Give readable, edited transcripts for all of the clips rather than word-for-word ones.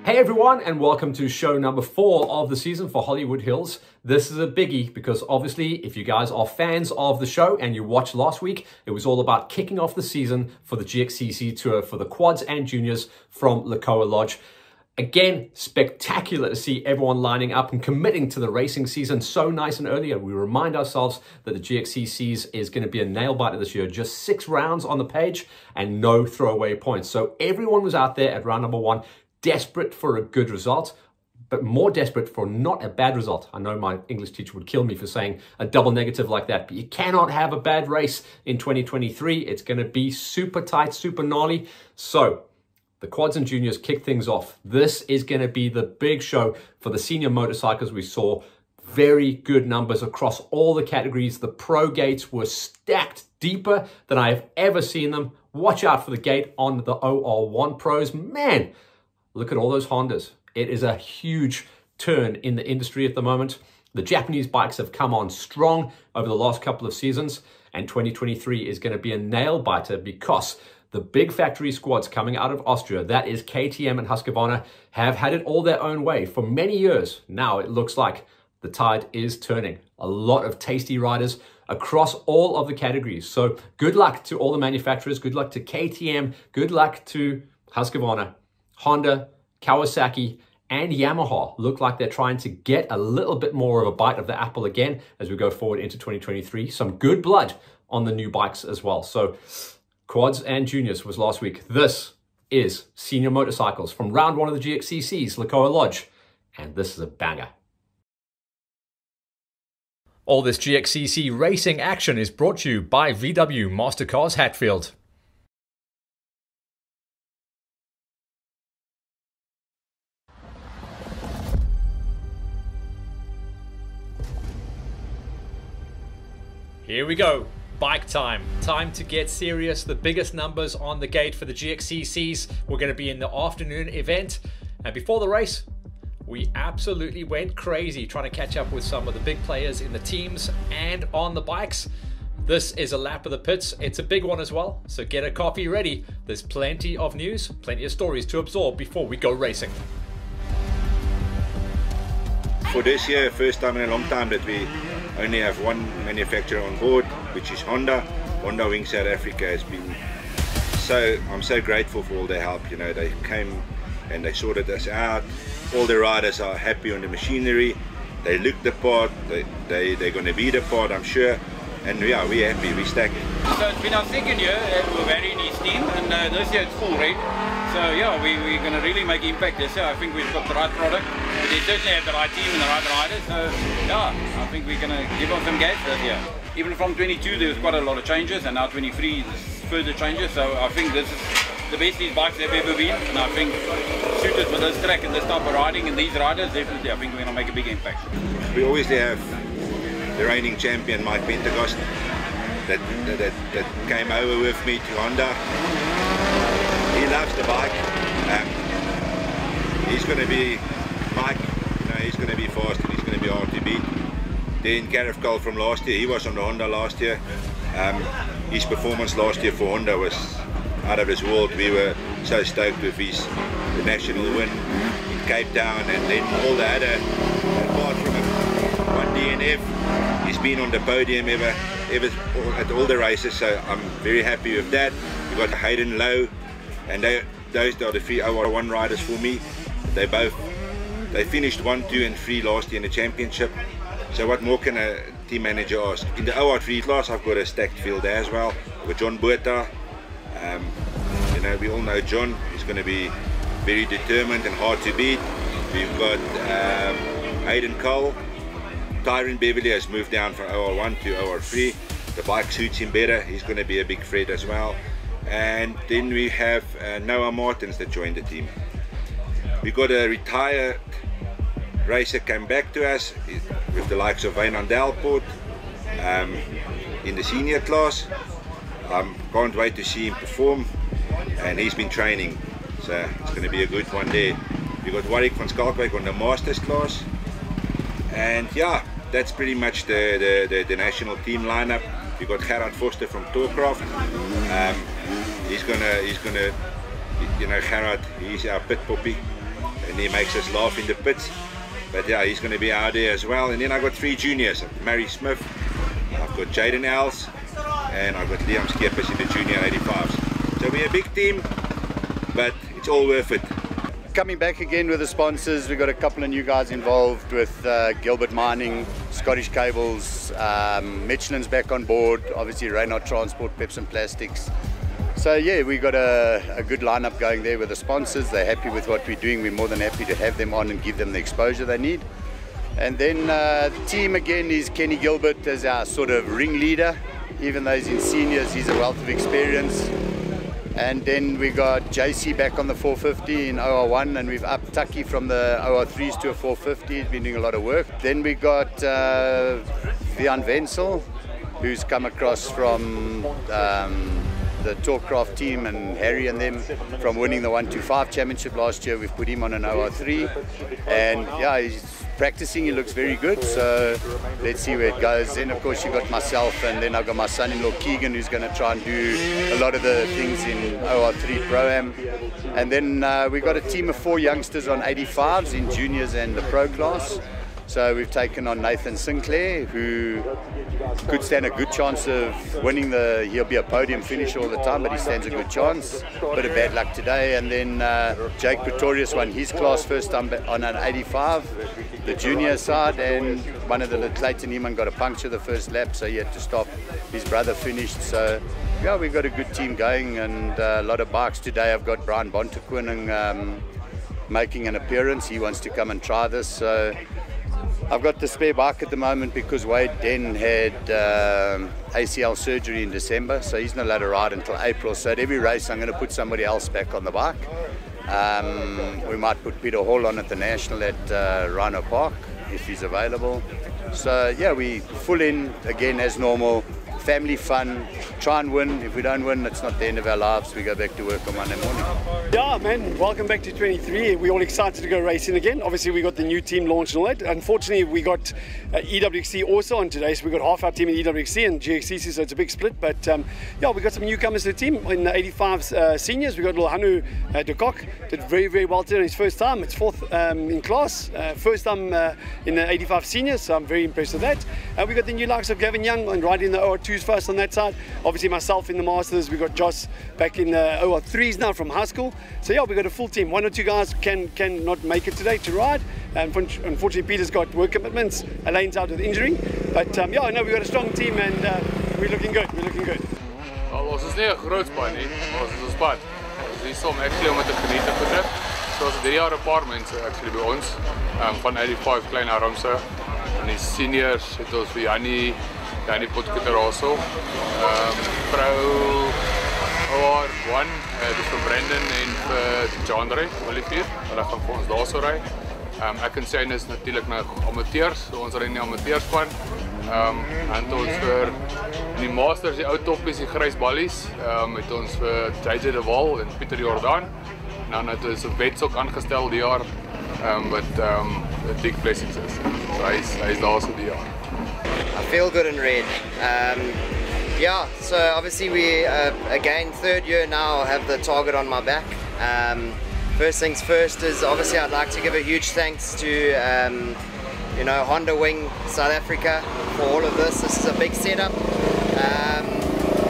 Hey everyone, and welcome to show number 4 of the season for Hollywood Hills. This is a biggie because obviously if you guys are fans of the show and you watched last week, it was all about kicking off the season for the GXCC tour for the quads and juniors from Lekoa Lodge. Again, spectacular to see everyone lining up and committing to the racing season so nice and early. And we remind ourselves that the GXCCs is going to be a nail biter this year. Just 6 rounds on the page and no throwaway points. So everyone was out there at round number 1, desperate for a good result, but more desperate for not a bad result. I know my English teacher would kill me for saying a double negative like that, but you cannot have a bad race in 2023. It's going to be super tight, super gnarly. So the quads and juniors kick things off. This is going to be the big show for the senior motorcycles. We saw very good numbers across all the categories. The pro gates were stacked deeper than I have ever seen them. Watch out for the gate on the OR1 pros. Man, look at all those Hondas. It is a huge turn in the industry at the moment. The Japanese bikes have come on strong over the last couple of seasons, and 2023 is going to be a nail biter because the big factory squads coming out of Austria, that is KTM and Husqvarna, have had it all their own way for many years. Now it looks like the tide is turning. A lot of tasty riders across all of the categories. So good luck to all the manufacturers. Good luck to KTM. Good luck to Husqvarna. Honda, Kawasaki, and Yamaha look like they're trying to get a little bit more of a bite of the apple again as we go forward into 2023. Some good blood on the new bikes as well. So quads and juniors was last week. This is senior motorcycles from round 1 of the GXCCs, Lekoa Lodge, and this is a banger. All this GXCC racing action is brought to you by VW Mastercars Hatfield. Here we go, bike time. Time to get serious. The biggest numbers on the gate for the GXCCs. We're going to be in the afternoon event. And before the race, we absolutely went crazy trying to catch up with some of the big players in the teams and on the bikes. This is a lap of the pits. It's a big one as well. So get a coffee ready. There's plenty of news, plenty of stories to absorb before we go racing. For this year, first time in a long time that we only have one manufacturer on board, which is Honda. Honda Wing South Africa has been I'm so grateful for all their help. You know, they came and they sorted us out. All the riders are happy on the machinery. They look the part. They're going to be the part, I'm sure. And yeah, we're happy. We're stacked. So it's been our second year with Harry and his team, and this year it's full red. So yeah, we're going to really make impact this year. I think we've got the right product. They certainly have the right team and the right riders. So yeah, I think we're going to give them some gas this year. Even from 22 there was quite a lot of changes, and now 23 there's further changes. So I think this is the best these bikes have ever been, and I think suited for this track and this type of riding and these riders, definitely I think we're going to make a big impact. We always have the reigning champion Mike Pentecost that came over with me to Honda. He loves the bike. He's going to be Mike. You know, he's going to be fast and he's going to be hard to beat. Then Gareth Cole from last year, he was on the Honda last year. His performance last year for Honda was out of this world. We were so stoked with the national win in Cape Town, and then all the other, apart from one DNF, he's been on the podium ever at all the races, so I'm very happy with that. We've got Hayden Lowe, and those are the 3 OR1 riders for me. They finished 1, 2 and 3 last year in the championship. So what more can a team manager ask? In the OR3 class I've got a stacked field there as well. With John Botha. You know, we all know John. He's going to be very determined and hard to beat. We've got Hayden Cole. Tyron Beverly has moved down from OR1 to OR3. The bike suits him better. He's going to be a big threat as well. And then we have Noah Martins that joined the team. We got a retired racer came back to us with the likes of Wynand Delport in the senior class. Can't wait to see him perform, and he's been training, so it's going to be a good one there. We got Warwick van Skalkwyk on the Masters class, and yeah, that's pretty much the national team lineup. We got Gerard Foster from Torcraft. He's gonna, you know, Gerard, he's our pit puppy. and he makes us laugh in the pits. But yeah, he's going to be out there as well. And then I got 3 juniors: Mary Smith, I've got Jaden Els, and I've got Liam Skeppers in the junior 85s. So we're a big team, but it's all worth it. Coming back again with the sponsors, we've got a couple of new guys involved with Gilbert Mining, Scottish Cables, Michelin's back on board, obviously Reynard Transport, Peps and Plastics. So yeah, we got a good lineup going there with the sponsors. They're happy with what we're doing. We're more than happy to have them on and give them the exposure they need. And then the team again is Kenny Gilbert as our sort of ringleader. Even though he's in seniors, he's a wealth of experience. And then we got JC back on the 450 in OR1, and we've upped Tucky from the OR3s to a 450. He's been doing a lot of work. Then we got Vian Wenzel, who's come across from the Talkcraft team and Harry and them from winning the 125 championship last year. We've put him on an OR3, and yeah, he's practicing. He looks very good, so let's see where it goes. Then of course you got myself, and then I've got my son-in-law Keegan, who's going to try and do a lot of the things in OR3 Pro-Am. And then we got a team of 4 youngsters on 85s in juniors and the pro class. So we've taken on Nathan Sinclair, who could stand a good chance of winning he'll be a podium finisher all the time, but he stands a good chance. Bit of bad luck today. And then Jake Pretorius won his class first time on an 85, the junior side, and one of the Clayton Eamon got a puncture the first lap, so he had to stop. His brother finished. So yeah, we've got a good team going, and a lot of bikes today. I've got Brian Bontequin making an appearance. He wants to come and try this. So I've got the spare bike at the moment because Wade Den had ACL surgery in December, so he's not allowed to ride until April. So at every race I'm going to put somebody else back on the bike. We might put Peter Hall on at the National at Rhino Park if he's available. So yeah, we full in again as normal. Family fun, try and win. If we don't win, it's not the end of our lives. We go back to work on Monday morning. Yeah, man, welcome back to 23. We're all excited to go racing again. Obviously, we got the new team launch and all that. Unfortunately, we got EWXC also on today, so we got half our team in EWXC and GXCC, so it's a big split. But yeah, we got some newcomers to the team in the 85 seniors. We got little Hanu de Kock, did very, very well today on his first time. It's 4th in class, first time in the 85 seniors, so I'm very impressed with that. We got the new likes of Gavin Young and riding the OR2s first on that side. Obviously myself in the Masters. We got Joss back in the OR3s now from high school. So yeah, we got a full team. 1 or 2 guys can not make it today to ride. Unfortunately, Peter's got work commitments. Elaine's out with injury. But yeah, no, we got a strong team, and we're looking good. We're looking good. Well, ons is nie 'n groot span nie, maar ons is ons span. Ons is hier som actually om dit te geniet te betref. So ons 3 jaar 'n paar mense actually by ons van 85 klein Aramse. En die seniors het ons vir Jannie Potgieter also. Vrou OR1, dis vir Brendan en vir Jandre Olivier. Hulle gaan vir ons daarso ry. Ek en Shane is natuurlik nou amateurs, so ons ry in die amateurspan. En ons vir die Masters, die ou toppies, die grys ballies, het ons vir JJ de Waal en Pieter Jordan. Nou het ons 'n wetsok aangestel die jaar, wat 'n big blessing is. So hy's daarso die jaar. I feel good in red. Yeah, so obviously we again 3rd year now have the target on my back. First things first is obviously I'd like to give a huge thanks to you know, Honda Wing South Africa for all of this. This is a big setup,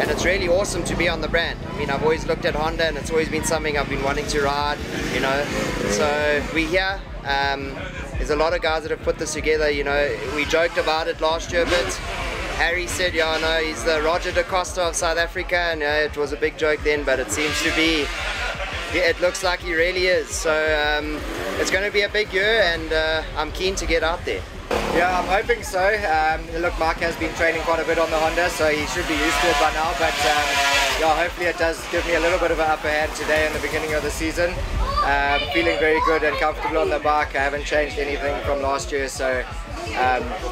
and it's really awesome to be on the brand. I mean, I've always looked at Honda and it's always been something I've been wanting to ride, you know. So we're here. There's a lot of guys that have put this together, you know. We joked about it last year a bit. Harry said, yeah, no, he's the Roger da Costa of South Africa, and it was a big joke then, but it seems to be, yeah, it looks like he really is. So it's going to be a big year, and I'm keen to get out there. Yeah, I'm hoping so. Look, Mark has been training quite a bit on the Honda, so he should be used to it by now, but yeah, hopefully it does give me a little bit of an upper hand today in the beginning of the season. Feeling very good and comfortable on the bike. I haven't changed anything from last year, so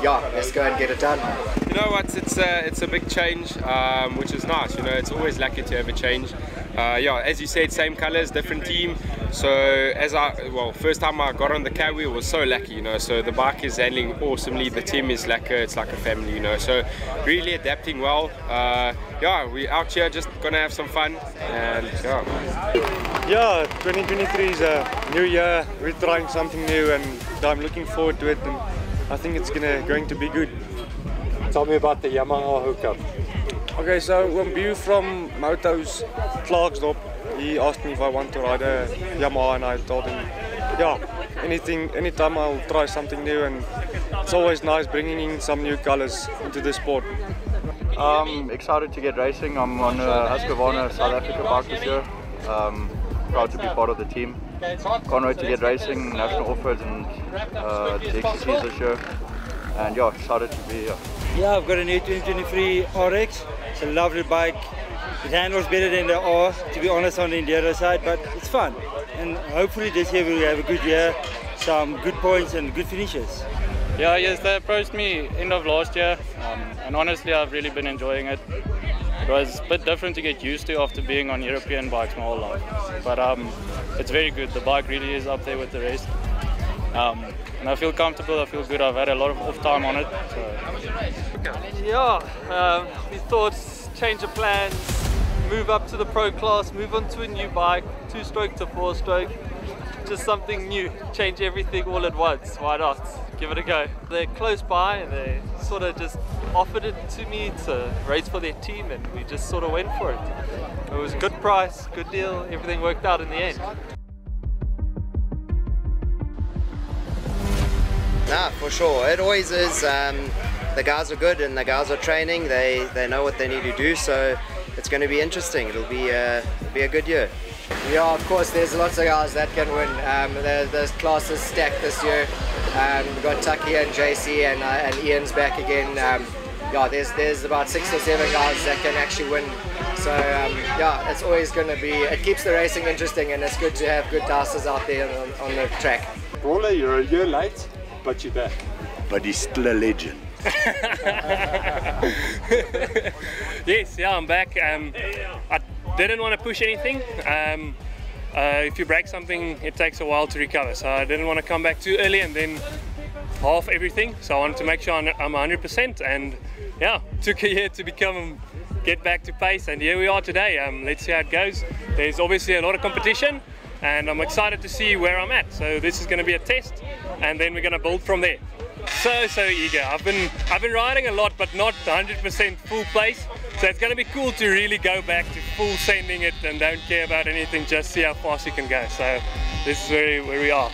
yeah, let's go and get it done. You know what, it's a big change, which is nice. You know, it's always lucky to have a change. yeah, as you said, same colors, different team. So first time I got on the cab wheel was so lucky, you know. So the bike is handling awesomely. The team is like it's like a family, you know. So really adapting well. Yeah, we out here just gonna have some fun, and yeah, 2023 is a new year. We're trying something new, and I'm looking forward to it. And I think it's going to be good. Tell me about the Yamaha hookup. Okay, so Wambu from Moto's Clarksdorp, he asked me if I want to ride a Yamaha, and I told him, yeah, anytime I'll try something new, and it's always nice bringing in some new colors into the sport. I'm excited to get racing. I'm on Husqvarna South Africa bike this year. Proud to be part of the team. Can't wait to get racing national off-roads and GXCCs this year. And yeah, excited to be here. Yeah, I've got an 2023 RX. It's a lovely bike. It handles better than the R, to be honest, on the enduro side, but it's fun. And hopefully this year we'll have a good year, some good points and good finishes. Yeah, yes, they approached me end of last year, and honestly I've really been enjoying it. It was a bit different to get used to after being on European bikes my whole life. But it's very good. The bike really is up there with the rest. And I feel comfortable, I feel good. I've had a lot of off time on it. So. Yeah, we thought change of plans, move up to the pro class, move on to a new bike, 2-stroke to 4-stroke. Just something new, change everything all at once. Why not? Give it a go. They're close by and they sort of just offered it to me to race for their team, and we just sort of went for it. It was a good price, good deal, everything worked out in the end. Nah, for sure. It always is. The guys are good and the guys are training. They know what they need to do, so it's going to be interesting. It'll be a good year. Yeah, of course, there's lots of guys that can win. The class is stacked this year. We've got Tucky and JC and Ian's back again. Yeah, there's about 6 or 7 guys that can actually win. So yeah, it's always going to be, it keeps the racing interesting, and it's good to have good dasters out there on the track. Brawler, you're a year late, but you're back. But he's still a legend. Yes, yeah, I'm back. I didn't want to push anything. If you break something, it takes a while to recover. So I didn't want to come back too early and then half everything. So I wanted to make sure I'm 100%. And yeah, took a year to get back to pace. And here we are today. Let's see how it goes. There's obviously a lot of competition, and I'm excited to see where I'm at. So this is going to be a test, and then we're going to build from there. So eager. I've been riding a lot, but not 100% full pace. So it's going to be cool to really go back to full sending it and don't care about anything, just see how fast you can go. So this is where we are.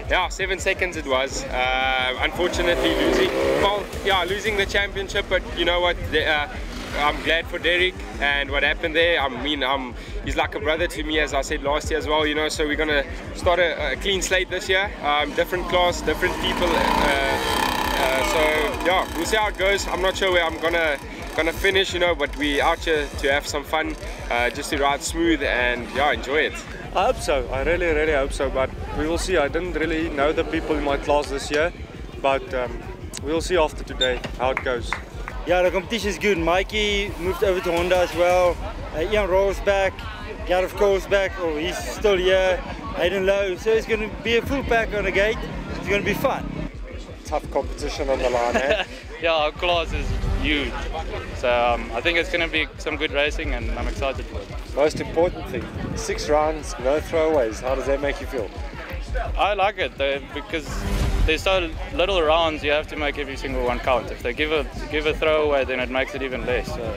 Yeah, 7 seconds it was. Unfortunately losing the championship, but you know what? I'm glad for Derek and what happened there. I mean, he's like a brother to me, as I said last year as well, you know, so we're going to start a clean slate this year. Different class, different people. So yeah, we'll see how it goes. I'm not sure where I'm gonna finish, you know, but we're out here to have some fun, just to ride smooth and yeah, enjoy it. I hope so. I really hope so, but we will see. I didn't really know the people in my class this year, but we'll see after today how it goes. Yeah, the competition is good. Mikey moved over to Honda as well. Ian Roll's back. Gareth Cole's back. Oh, he's still here. Hayden Lowe. So it's going to be a full pack on the gate. It's going to be fun. Tough competition on the line, eh? Yeah, our class is huge. So I think it's going to be some good racing, and I'm excited for it. Most important thing, 6 rounds, no throwaways. How does that make you feel? I like it because there's so little rounds, you have to make every single one count. If they give a throwaway, then it makes it even less. So.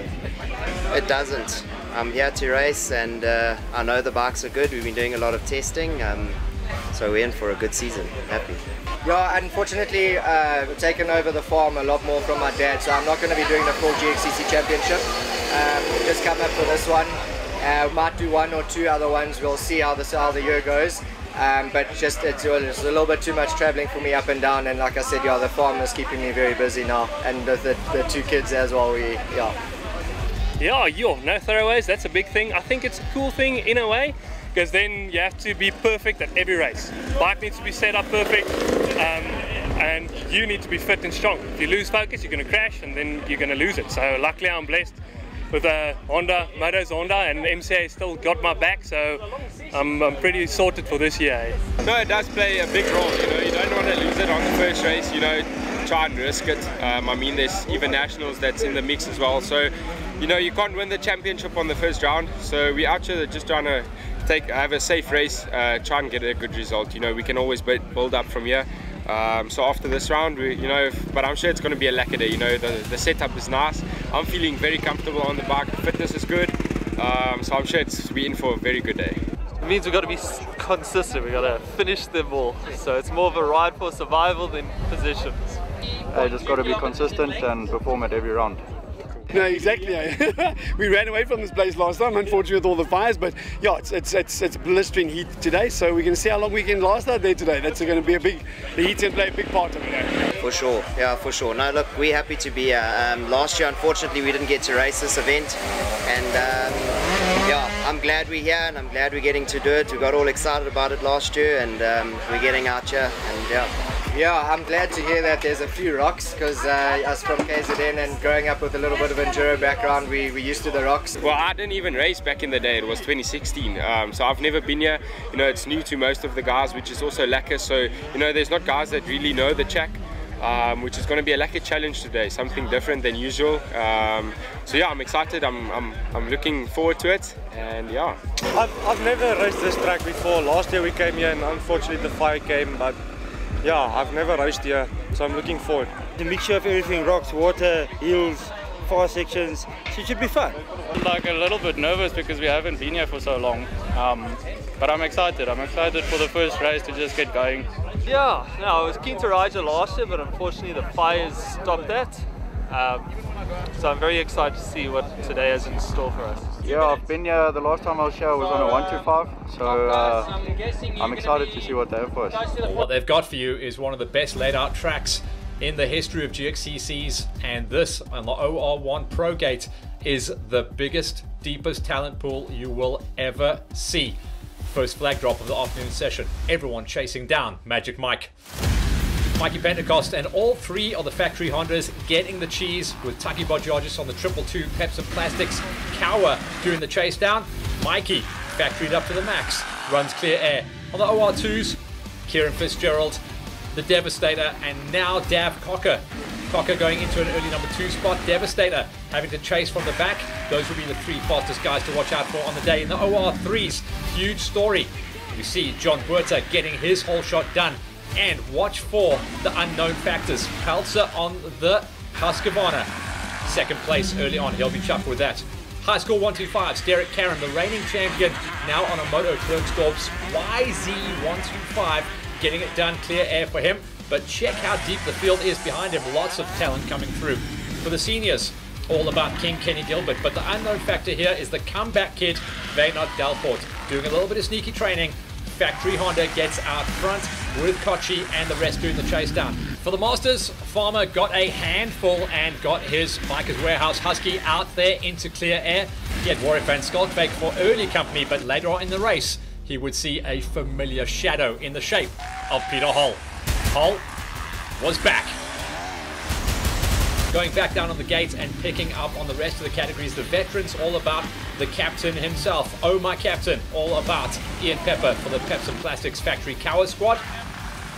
It doesn't. I'm here to race, and I know the bikes are good. We've been doing a lot of testing, so we're in for a good season. Happy. Yeah, unfortunately, I've taken over the farm a lot more from my dad, so I'm not going to be doing the full GXCC championship. Just come up for this one. Might do 1 or 2 other ones. We'll see how the year goes. But just it's a little bit too much traveling for me up and down, and like I said, yeah, the farm is keeping me very busy now, and the 2 kids as well. Yeah, no throwaways. That's a big thing. I think it's a cool thing in a way, because then you have to be perfect at every race. Bike needs to be set up perfect, and you need to be fit and strong. If you lose focus, you're going to crash, and then you're going to lose it. So luckily I'm blessed with Honda, Moto's Honda, and MCA still got my back, so I'm pretty sorted for this year. No, it does play a big role. You know, you don't want to lose it on the first race. You know, try and risk it. I mean, there's even nationals that's in the mix as well. So, you know, you can't win the championship on the first round. So we're out here just trying to have a safe race, try and get a good result. You know, we can always build up from here. So after this round, but I'm sure it's going to be a lekker day. You know, the setup is nice. I'm feeling very comfortable on the bike. The fitness is good. So I'm sure we're in for a very good day. It means we've got to be consistent. We've got to finish them all. So it's more of a ride for survival than positions. Just got to be consistent and perform at every round. No, exactly. We ran away from this place last time, unfortunately, with all the fires. But yeah, it's blistering heat today, so we're going to see how long we can last out there today. That's going to be the heat's going to play a big part of it. For sure, yeah, for sure. No, look, we're happy to be here. Last year, unfortunately, we didn't get to race this event, and yeah, I'm glad we're here, and I'm glad we're getting to do it. We got all excited about it last year, and we're getting out here, and yeah. Yeah, I'm glad to hear that there's a few rocks, because us from KZN and growing up with a little bit of enduro background, we're used to the rocks. Well, I didn't even race back in the day. It was 2016, so I've never been here. You know, it's new to most of the guys, which is also lekker. So, you know, there's not guys that really know the track, which is going to be a lekker challenge today, something different than usual. So yeah, I'm excited. I'm looking forward to it, and yeah. I've never raced this track before. Last year we came here, and unfortunately the fire came, but yeah, I've never raced here, so I'm looking forward. The mixture of everything, rocks, water, hills, fast sections, so it should be fun. I'm like a little bit nervous because we haven't been here for so long, but I'm excited. I'm excited for the first race to just get going. Yeah, no, I was keen to ride you last year, but unfortunately the fires stopped that. So I'm very excited to see what today has in store for us. Yeah, I've been here, the last time I was here I was on a 125, so I'm excited to see what they have for us. What they've got for you is one of the best laid out tracks in the history of GXCCs, and this on the OR1 Pro Gate is the biggest, deepest talent pool you will ever see. First flag drop of the afternoon session, everyone chasing down Magic Mike. Mikey Pentecost and all three of the factory Hondas getting the cheese, with Taki Bajajis on the 222 Peps and Plastics, Kawa doing the chase down. Mikey factoried up to the max, runs clear air. On the OR2s, Kieran Fitzgerald, the Devastator, and now Dav Cocker. Cocker going into an early number 2 spot. Devastator having to chase from the back. Those will be the 3 fastest guys to watch out for on the day. In the OR3s, huge story. You see John Buerta getting his whole shot done. And watch for the unknown factors. Peltzer on the Husqvarna. Second place early on. He'll be chuffed with that. High score 125s. Derek Karen, the reigning champion, now on a Moto Klerksdorp's YZ125. Getting it done. Clear air for him. But check how deep the field is behind him. Lots of talent coming through. For the seniors, all about King Kenny Gilbert. But the unknown factor here is the comeback kid, Weynard Delport. Doing a little bit of sneaky training. Factory Honda gets out front with Kochi and the rest doing the chase down. For the Masters, Farmer got a handful and got his Bikers Warehouse Husky out there into clear air. He had Warwick van Skalkbeek for early company, but later on in the race, he would see a familiar shadow in the shape of Peter Hull. Hull was back. Going back down on the gates and picking up on the rest of the categories. The veterans, all about the captain himself. Oh, my captain, all about Ian Pepper for the Peps and Plastics Factory Kawa squad.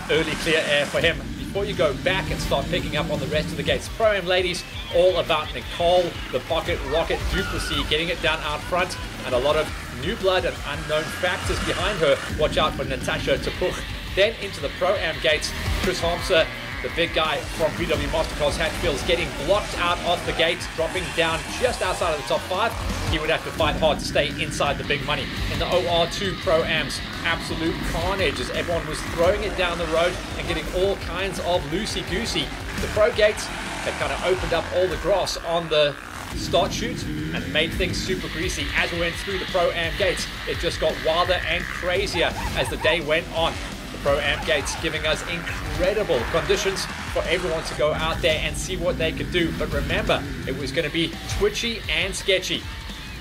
Early clear air for him. Before you go back and start picking up on the rest of the gates. Pro-Am ladies, all about Nicole, the Pocket Rocket Duplessis, getting it down out front. And a lot of new blood and unknown factors behind her. Watch out for Natasha Tepuch. Then into the Pro-Am gates, Chris Homser, the big guy from VW Mastercars Hatfields, getting blocked out off the gate, dropping down just outside of the top 5. He would have to fight hard to stay inside the big money. In the OR2 Pro-Ams, absolute carnage as everyone was throwing it down the road and getting all kinds of loosey-goosey. The Pro gates had kind of opened up all the grass on the start chute and made things super greasy. As we went through the Pro-Am gates, it just got wilder and crazier as the day went on. Pro-Am gates giving us incredible conditions for everyone to go out there and see what they could do. But remember, it was going to be twitchy and sketchy.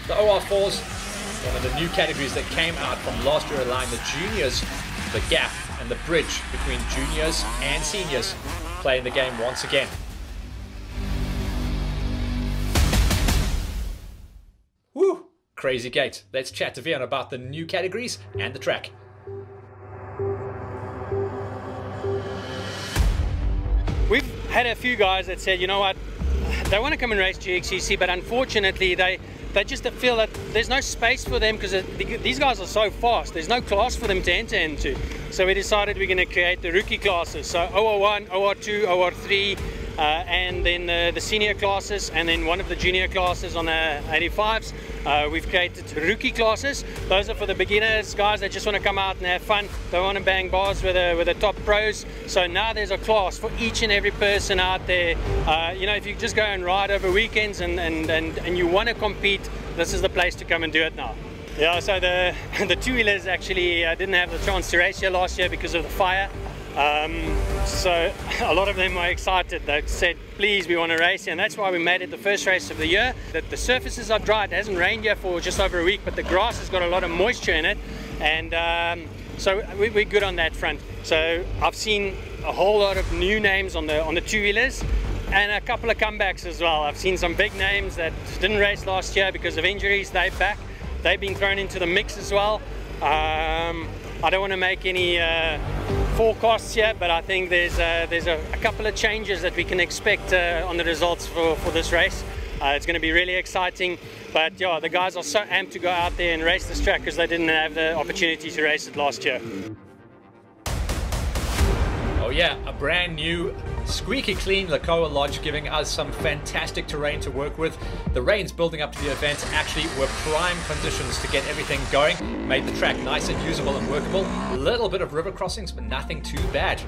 The OR4s, one of the new categories that came out from last year, allowing the juniors the gap and the bridge between juniors and seniors, playing the game once again. crazy gate. Let's chat to Vian about the new categories and the track. We've had a few guys that said, you know what, they want to come and race GXCC, but unfortunately they just feel that there's no space for them because these guys are so fast. There's no class for them to enter into. So we decided we're going to create the rookie classes. So OR1, OR2, OR3, and then the senior classes, and then one of the junior classes on the 85s. We've created rookie classes. Those are for the beginners, guys that just want to come out and have fun. They want to bang bars with the top pros. So now there's a class for each and every person out there. You know, if you just go and ride over weekends and you want to compete, this is the place to come and do it now. Yeah, so the two-wheelers actually didn't have the chance to race here last year because of the fire. So a lot of them were excited. They said, please, we want to race here, and that's why we made it the first race of the year. The surfaces are dry. It hasn't rained here for just over a week, but the grass has got a lot of moisture in it, and so we're good on that front. So I've seen a whole lot of new names on the two-wheelers and a couple of comebacks as well. I've seen some big names that didn't race last year because of injuries. They're back. They've been thrown into the mix as well. I don't want to make any forecasts yet, but I think there's a couple of changes that we can expect on the results for this race. It's going to be really exciting, but yeah, the guys are so amped to go out there and race this track because they didn't have the opportunity to race it last year. Oh yeah, a brand new, squeaky clean Lekoa Lodge, giving us some fantastic terrain to work with. The rains building up to the event actually were prime conditions to get everything going. Made the track nice and usable and workable. A little bit of river crossings, but nothing too bad.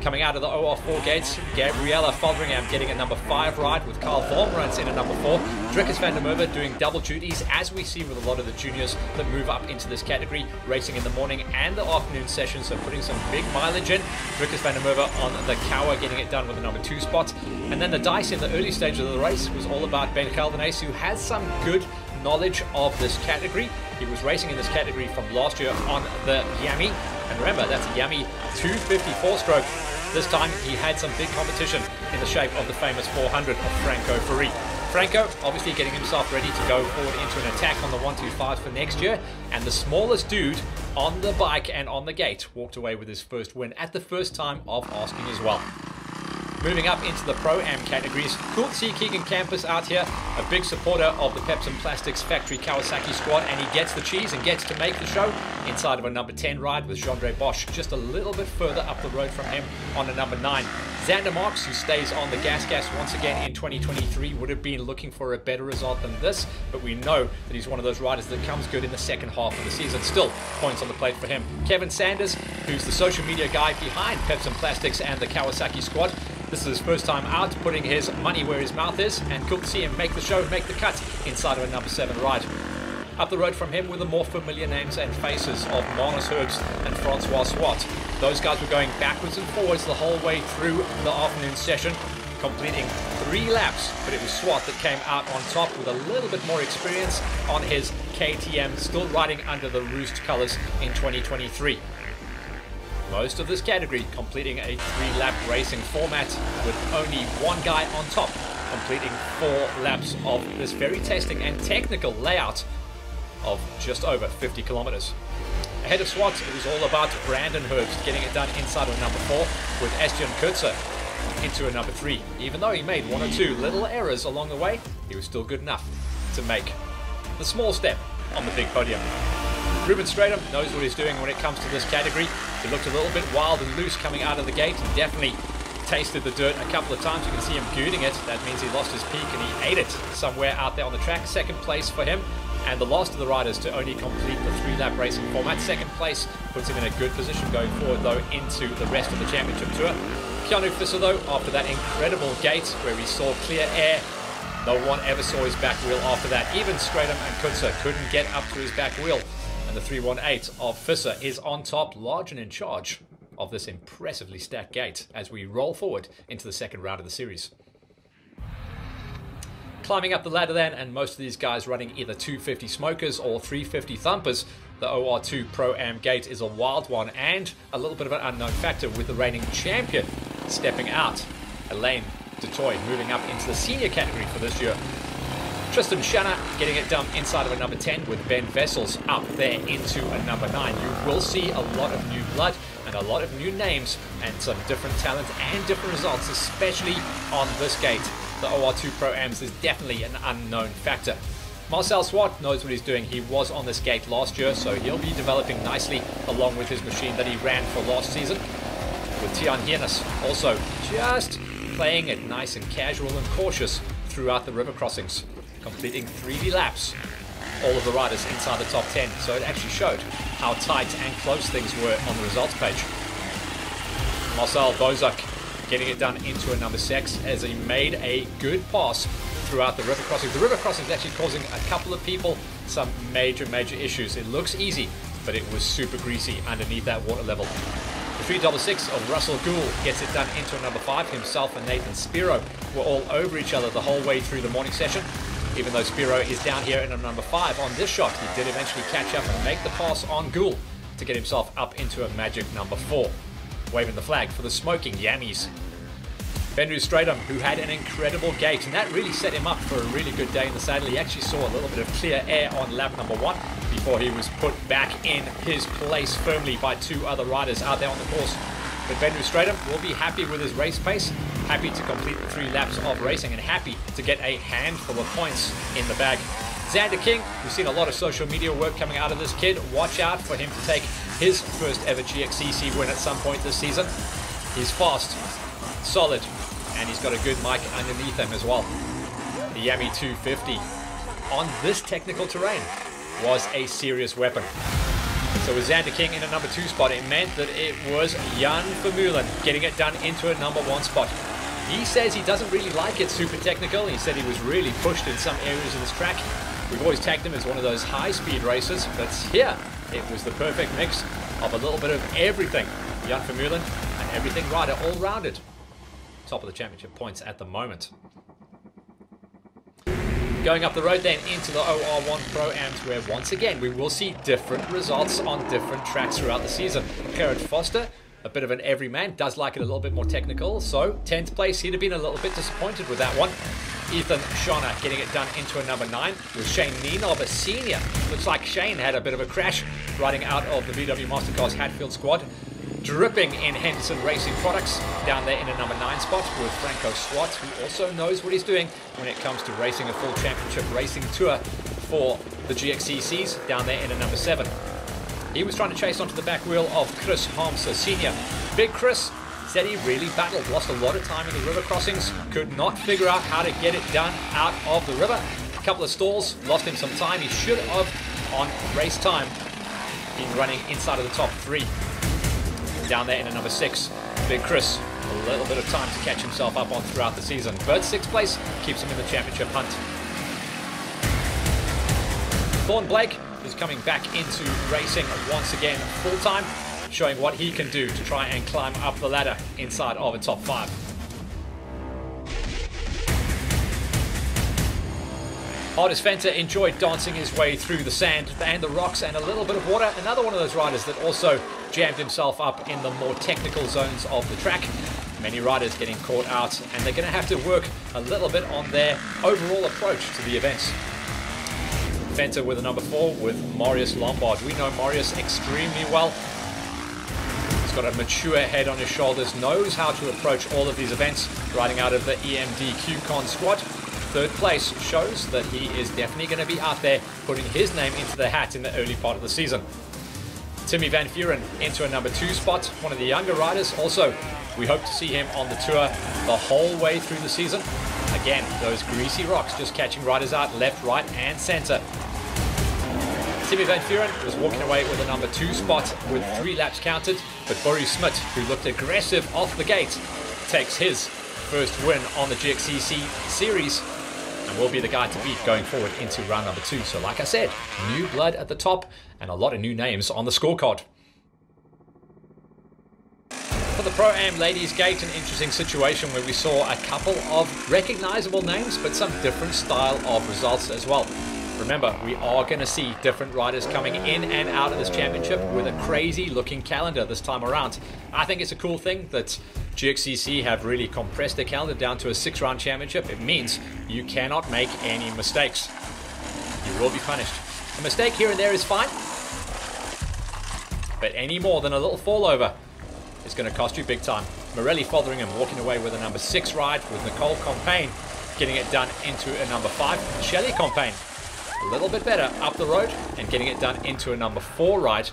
Coming out of the OR4 gates, Isiyala Forever Resort getting a number 5 ride with Carl Vormrans in a number 4. Drickers van der Merwe doing double duties, as we see with a lot of the juniors that move up into this category, racing in the morning and the afternoon session, so putting some big mileage in. Drickers van der Merwe on the Kawa getting it done with a number 2 spot. And then the dice in the early stage of the race was all about Ben Geldenace, who has some good knowledge of this category. He was racing in this category from last year on the Yami, and remember, that's a Yami 254 stroke. This time he had some big competition in the shape of the famous 400 of Franco Ferri. Franco obviously getting himself ready to go forward into an attack on the 125 for next year, and the smallest dude on the bike and on the gate walked away with his first win at the first time of asking as well. Moving up into the Pro-Am categories, cool to see Keegan Campus out here, a big supporter of the Peps and Plastics Factory Kawasaki squad, and he gets the cheese and gets to make the show inside of a number 10 ride with Jean-Andre Bosch just a little bit further up the road from him on a number 9. Xander Marks, who stays on the gas once again in 2023, would have been looking for a better result than this, but we know that he's one of those riders that comes good in the second half of the season. Still, points on the plate for him. Kevin Sanders, who's the social media guy behind Peps and Plastics and the Kawasaki squad. This is his first time out, putting his money where his mouth is, and cool to see him make the show, make the cut inside of a number 7 ride. Up the road from him were the more familiar names and faces of Marnus Herbst and Francois Swart. Those guys were going backwards and forwards the whole way through the afternoon session, completing 3 laps, but it was Swart that came out on top with a little bit more experience on his KTM, still riding under the Roost colours in 2023. Most of this category completing a 3-lap racing format with only one guy on top, completing 4 laps of this very testing and technical layout of just over 50 kilometers. Ahead of Swart, it was all about Brandon Herbst getting it done inside of number 4 with Estienne Kurtzer into a number 3. Even though he made 1 or 2 little errors along the way, he was still good enough to make the small step on the big podium. Ruben Stratum knows what he's doing when it comes to this category. He looked a little bit wild and loose coming out of the gate and definitely tasted the dirt a couple of times. You can see him gooting it. That means he lost his peak and he ate it somewhere out there on the track. Second place for him, and the last of the riders to only complete the 3-lap racing format. Second place puts him in a good position going forward though into the rest of the championship tour. Keanu Visser though, after that incredible gate where we saw clear air, no one ever saw his back wheel after that. Even Stratum and Kurtzer couldn't get up to his back wheel. And the 318 of Visser is on top, large and in charge of this impressively stacked gate as we roll forward into the second round of the series. Climbing up the ladder then, and most of these guys running either 250 smokers or 350 thumpers. The OR2 Pro-Am gate is a wild one and a little bit of an unknown factor with the reigning champion stepping out. Elaine Dutoy moving up into the senior category for this year. Tristan Shanna getting it done inside of a number 10 with Ben Vessels up there into a number 9. You will see a lot of new blood and a lot of new names and some different talent and different results, especially on this gate. The OR2 Pro-Ams is definitely an unknown factor. Marcel Swart knows what he's doing. He was on this gate last year, so he'll be developing nicely along with his machine that he ran for last season. With Tian Hiernes also just playing it nice and casual and cautious throughout the river crossings, completing 3D laps. All of the riders inside the top 10, so it actually showed how tight and close things were on the results page. Marcel Bozak getting it done into a number 6 as he made a good pass throughout the river crossings. The river crossings actually causing a couple of people some major issues. It looks easy, but it was super greasy underneath that water level. The 366 of Russell Gould gets it done into a number 5. Himself and Nathan Spiro were all over each other the whole way through the morning session. Even though Spiro is down here in a number 5 on this shot, he did eventually catch up and make the pass on Gould to get himself up into a magic number 4. Waving the flag for the smoking Yammies. Benru Stratum, who had an incredible gate, and that really set him up for a really good day in the saddle. He actually saw a little bit of clear air on lap number 1 before he was put back in his place firmly by 2 other riders out there on the course. But Benru Stratum will be happy with his race pace, happy to complete the 3 laps of racing, and happy to get a handful of points in the bag. Xander King, we've seen a lot of social media work coming out of this kid. Watch out for him to take his first ever GXCC win at some point this season. He's fast, solid, and he's got a good mic underneath him as well. The Yami 250 on this technical terrain was a serious weapon. So with Xander King in a number 2 spot, it meant that it was Jan Vermeulen getting it done into a number 1 spot. He says he doesn't really like it super technical. He said he was really pushed in some areas of this track. We've always tagged him as one of those high-speed racers, but here it was the perfect mix of a little bit of everything. Jan Vermeulen, an everything rider, all-rounded. Top of the championship points at the moment. Going up the road then into the OR1 Pro-Ams, where once again we will see different results on different tracks throughout the season. Gerrit Foster, a bit of an everyman, does like it a little bit more technical, so 10th place, he'd have been a little bit disappointed with that one. Ethan Shona getting it done into a number 9 with Shane Nienob, a senior. Looks like Shane had a bit of a crash riding out of the VW Mastercars Hatfield squad. Dripping in Henderson Racing products down there in a number 9 spot with Franco Swart, who also knows what he's doing when it comes to racing a full championship racing tour for the GXCCs down there in a number 7. He was trying to chase onto the back wheel of Chris Harmser Sr. Big Chris said he really battled, lost a lot of time in the river crossings, could not figure out how to get it done out of the river. A couple of stalls, lost him some time. He should have, on race time, been running inside of the top 3. Down there in a number 6, Big Chris, a little bit of time to catch himself up on throughout the season, but 6th place keeps him in the championship hunt. Thorne Blake is coming back into racing once again full-time, showing what he can do to try and climb up the ladder inside of a top 5. Artis Venter enjoyed dancing his way through the sand and the rocks and a little bit of water. Another one of those riders that also jammed himself up in the more technical zones of the track. Many riders getting caught out, and they're going to have to work a little bit on their overall approach to the events. Venter with a number 4 with Marius Lombard. We know Marius extremely well. He's got a mature head on his shoulders, knows how to approach all of these events, riding out of the EMD QCon squad. 3rd place shows that he is definitely going to be out there putting his name into the hat in the early part of the season. Timmy Van Vuren into a number 2 spot, one of the younger riders. Also, we hope to see him on the tour the whole way through the season. Again, those greasy rocks just catching riders out left, right and center. Timmy Van Vuren was walking away with a number 2 spot with 3 laps counted, but Boris Smit, who looked aggressive off the gate, takes his first win on the GXCC series and will be the guy to beat going forward into round number 2. So like I said, new blood at the top and a lot of new names on the scorecard. For the Pro-Am Ladies Gate, an interesting situation where we saw a couple of recognizable names, but some different style of results as well. Remember, we are going to see different riders coming in and out of this championship with a crazy looking calendar this time around. I think it's a cool thing that GXCC have really compressed their calendar down to a 6-round championship. It means you cannot make any mistakes. You will be punished. A mistake here and there is fine, but any more than a little fallover is going to cost you big time. Morelli Fotheringham walking away with a number 6 ride, with Nicole Compain getting it done into a number 5. Shelley Compain a little bit better up the road and getting it done into a number 4 ride.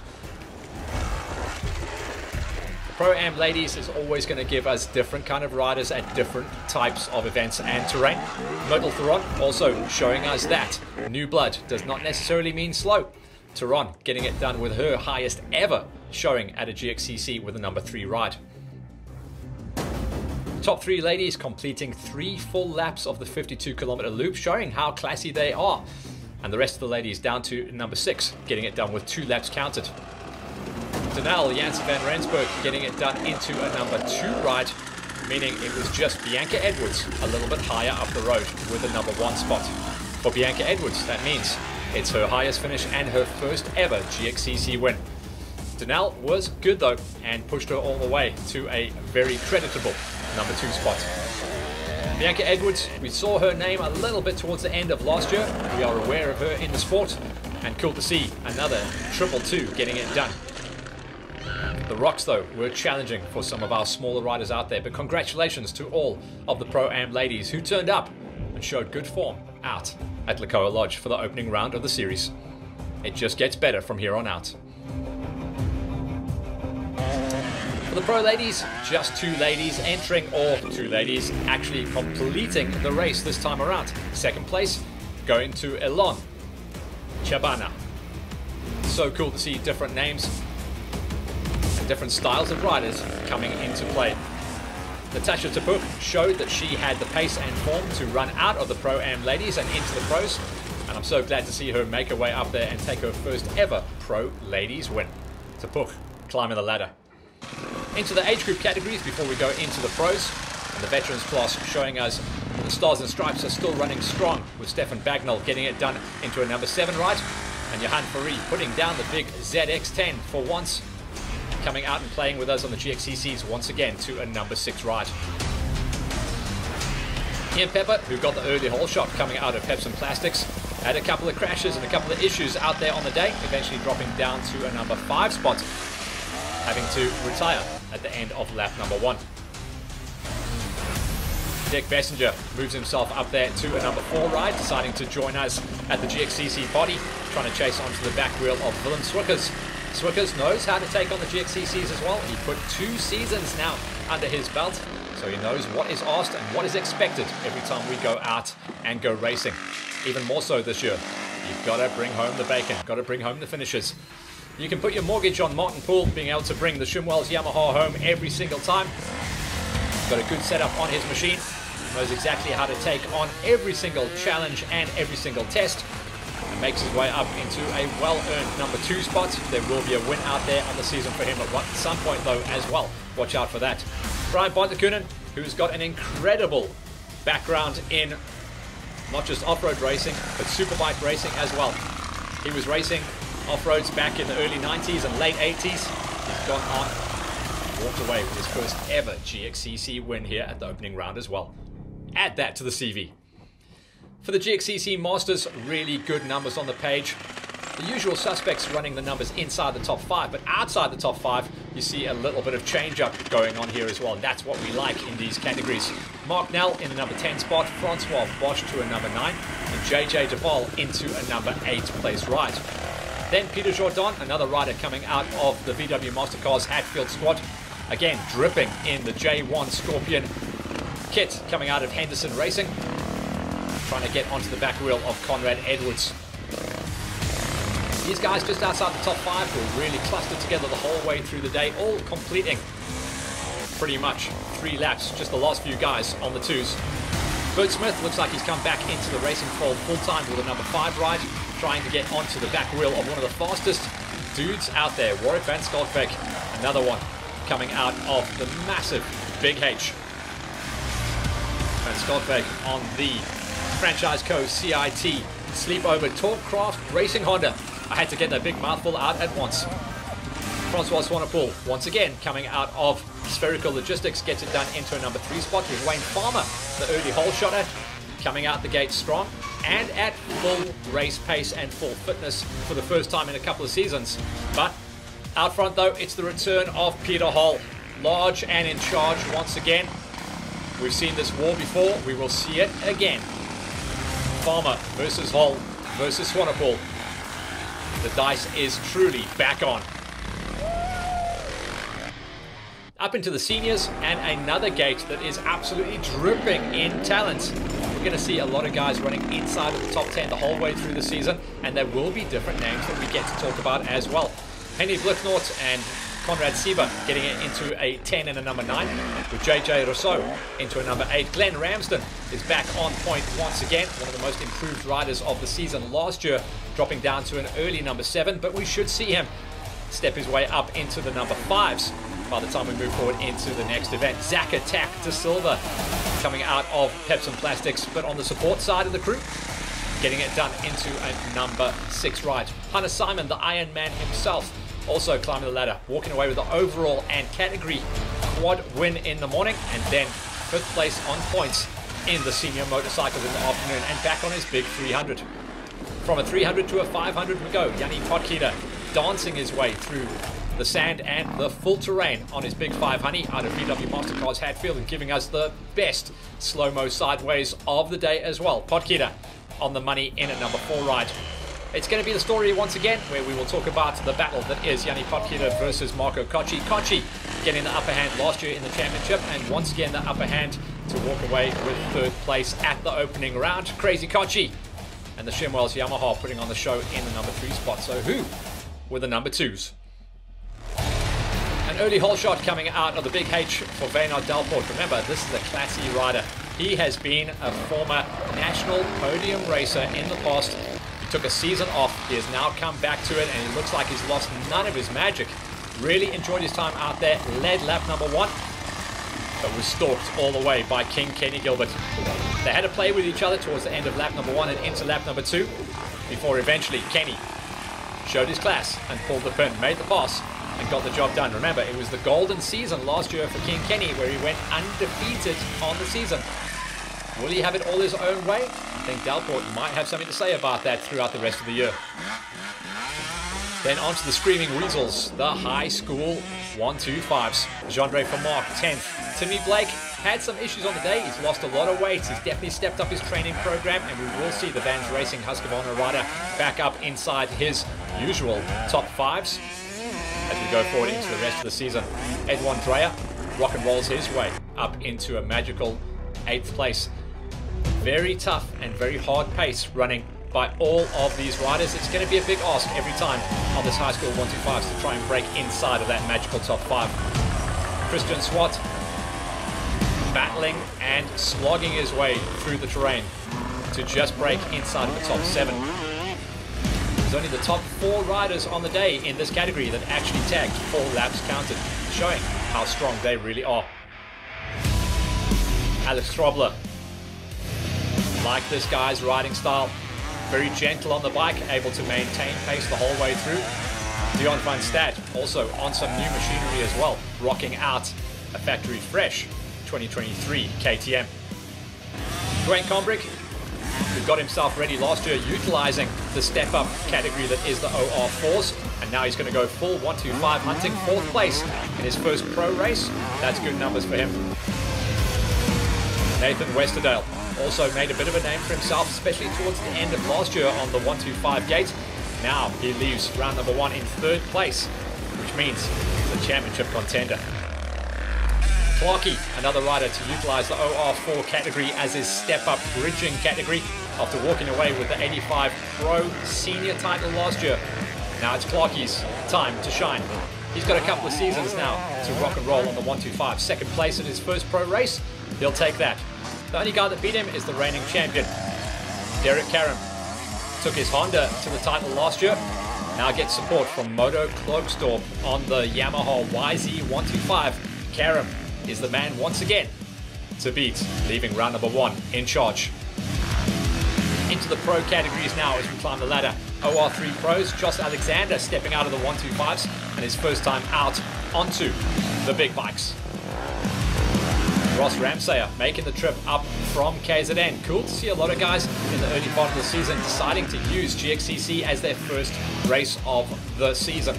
The Pro-Am ladies is always going to give us different kind of riders at different types of events and terrain. Myrtle Theron also showing us that new blood does not necessarily mean slow. Theron getting it done with her highest ever showing at a GXCC with a number 3 ride. Top 3 ladies completing 3 full laps of the 52-kilometer loop, showing how classy they are. And the rest of the ladies down to number 6, getting it done with 2 laps counted. Danelle Janssen van Rensburg getting it done into a number 2 ride, meaning it was just Bianca Edwards a little bit higher up the road with a number 1 spot. For Bianca Edwards, that means it's her highest finish and her first ever GXCC win. Danelle was good though and pushed her all the way to a very creditable number 2 spot. Bianca Edwards, we saw her name a little bit towards the end of last year. We are aware of her in the sport, and cool to see another 222 getting it done. The rocks though were challenging for some of our smaller riders out there, but congratulations to all of the Pro-Am ladies who turned up and showed good form out at Lekoa Lodge for the opening round of the series. It just gets better from here on out. For the pro ladies, just 2 ladies entering, or 2 ladies actually completing the race this time around. Second place going to Elon Chabana. So cool to see different names and different styles of riders coming into play. Natasha Tapuk showed that she had the pace and form to run out of the Pro-Am ladies and into the pros, and I'm so glad to see her make her way up there and take her first ever Pro Ladies win. Tapuk climbing the ladder. Into the age group categories before we go into the pros, and the veterans class showing us the Stars and Stripes are still running strong, with Stefan Bagnall getting it done into a number 7 ride, and Johan Fari putting down the big ZX10 for once, coming out and playing with us on the GXCCs once again to a number 6 ride. Ian Pepper, who got the early hole shot coming out of Pepsi Plastics, had a couple of crashes and a couple of issues out there on the day, eventually dropping down to a number 5 spot, having to retire at the end of lap number 1. Dick Bessinger moves himself up there to a number 4 ride, deciding to join us at the GXCC body, trying to chase onto the back wheel of Willem Swickers. Swickers knows how to take on the GXCCs as well. He put 2 seasons now under his belt, so he knows what is asked and what is expected every time we go out and go racing. Even more so this year. You've got to bring home the bacon, got to bring home the finishes. You can put your mortgage on Martin Poole being able to bring the Shimwell's Yamaha home every single time. Got a good setup on his machine. Knows exactly how to take on every single challenge and every single test. And makes his way up into a well-earned number 2 spot. There will be a win out there on the season for him at some point though as well. Watch out for that. Brian Bontekonen, who's got an incredible background in not just off-road racing, but superbike racing as well. He was racing off-roads back in the early 90s and late 80s. He's gone on and walked away with his first ever GXCC win here at the opening round as well. Add that to the CV. For the GXCC Masters, really good numbers on the page. The usual suspects running the numbers inside the top 5, but outside the top 5, you see a little bit of change-up going on here as well. That's what we like in these categories. Mark Nell in the number 10 spot, Francois Bosch to a number 9, and JJ DePaul into a number 8 place ride. Then Peter Jordan, another rider coming out of the VW Mastercars Hatfield squad, again dripping in the J1 Scorpion kit coming out of Henderson Racing, trying to get onto the back wheel of Conrad Edwards. These guys just outside the top 5 were really clustered together the whole way through the day, all completing pretty much 3 laps, just the last few guys on the 2s. Bert Smith looks like he's come back into the racing fold full-time with a number 5 ride, trying to get onto the back wheel of one of the fastest dudes out there, Warwick van Schalkwyk, another one coming out of the massive Big H. Van Schalkwyk on the Franchise Co. CIT Sleepover Torquecraft Racing Honda. I had to get that big mouthful out at once. Francois Swanepoel, once again, coming out of Spherical Logistics, gets it done into a number 3 spot with Wayne Farmer, the early hole shotter, coming out the gate strong and at full race pace and full fitness for the first time in a couple of seasons. But out front though, it's the return of Peter Hall, large and in charge once again. We've seen this war before, we will see it again. Farmer versus Hall versus Swanepoel. The dice is truly back on. Up into the seniors and another gate that is absolutely dripping in talent. We're going to see a lot of guys running inside of the top 10 the whole way through the season, and there will be different names that we get to talk about as well. Henny Blicknort and Conrad Sieber getting it into a 10 and a number 9, with JJ Rousseau into a number 8. Glenn Ramsden is back on point once again, one of the most improved riders of the season last year, dropping down to an early number 7, but we should see him step his way up into the number 5s by the time we move forward into the next event. Zach Attack de Silva coming out of Pepsi Plastics, but on the support side of the crew, getting it done into a number 6 ride. Hunter Simon, the Iron Man himself, also climbing the ladder, walking away with the overall and category quad win in the morning, and then 5th place on points in the senior motorcycles in the afternoon, and back on his big 300. From a 300 to a 500 we go. Yanni Potgieter dancing his way through the sand and the full terrain on his big 5 honey out of VW Mastercars Hatfield, and giving us the best slow-mo sideways of the day as well. Potgieter on the money in a number 4 ride. It's going to be the story once again where we will talk about the battle that is Yanni Potgieter versus Marco Cocci. Cocci getting the upper hand last year in the championship, and once again the upper hand to walk away with 3rd place at the opening round. Crazy Cocci and the Shimwells Yamaha putting on the show in the number 3 spot. So who were the number 2s? An early hole shot coming out of the Big H for Weynard Delport. Remember, this is a classy rider. He has been a former national podium racer in the past. He took a season off. He has now come back to it, and he looks like he's lost none of his magic. Really enjoyed his time out there. Led lap number 1, but was stalked all the way by King Kenny Gilbert. They had to play with each other towards the end of lap number 1 and into lap number 2, before eventually Kenny showed his class and pulled the pin, made the pass, and got the job done. Remember, it was the golden season last year for King Kenny, where he went undefeated on the season. Will he have it all his own way? I think Delport might have something to say about that throughout the rest of the year. Then on to the Screaming Weasels, the high school 1-2-5s. Jean-Dre Vermark, 10th. Timmy Blake had some issues on the day. He's lost a lot of weight. He's definitely stepped up his training program, and we will see the Vans Racing Husqvarna rider back up inside his usual top 5s as we go forward into the rest of the season. Edwin Dreyer rock and rolls his way up into a magical 8th place. Very tough and very hard pace running by all of these riders. It's going to be a big ask every time on this high school 1-2-5s to try and break inside of that magical top 5. Christian Swat battling and slogging his way through the terrain to just break inside of the top 7. There's only the top 4 riders on the day in this category that actually tagged 4 laps counted, showing how strong they really are. Alex Strobler, like this guy's riding style, very gentle on the bike, able to maintain pace the whole way through. Dion van Stad also on some new machinery as well, rocking out a factory fresh 2023 KTM. Dwayne Combrick, who got himself ready last year utilizing the step-up category that is the OR4s, and now he's going to go full 1-2-5 hunting 4th place in his first pro race. That's good numbers for him. Nathan Westerdale also made a bit of a name for himself, especially towards the end of last year on the 1-2-5 gate. Now he leaves round number 1 in 3rd place, which means he's a championship contender. Clarkey, another rider to utilize the OR4 category as his step-up bridging category after walking away with the 85 Pro Senior title last year. Now it's Clarkey's time to shine. He's got a couple of seasons now to rock and roll on the 1-2-5. 2nd place in his first pro race, he'll take that. The only guy that beat him is the reigning champion, Derek Karam. Took his Honda to the title last year. Now gets support from Moto Cloakstorp on the Yamaha YZ125. Karam is the man once again to beat, leaving round number 1 in charge. into the pro categories now as we climb the ladder. OR3 pros, Josh Alexander stepping out of the 125s and his first time out onto the big bikes. Ross Ramsayer making the trip up from KZN. Cool to see a lot of guys in the early part of the season deciding to use GXCC as their first race of the season.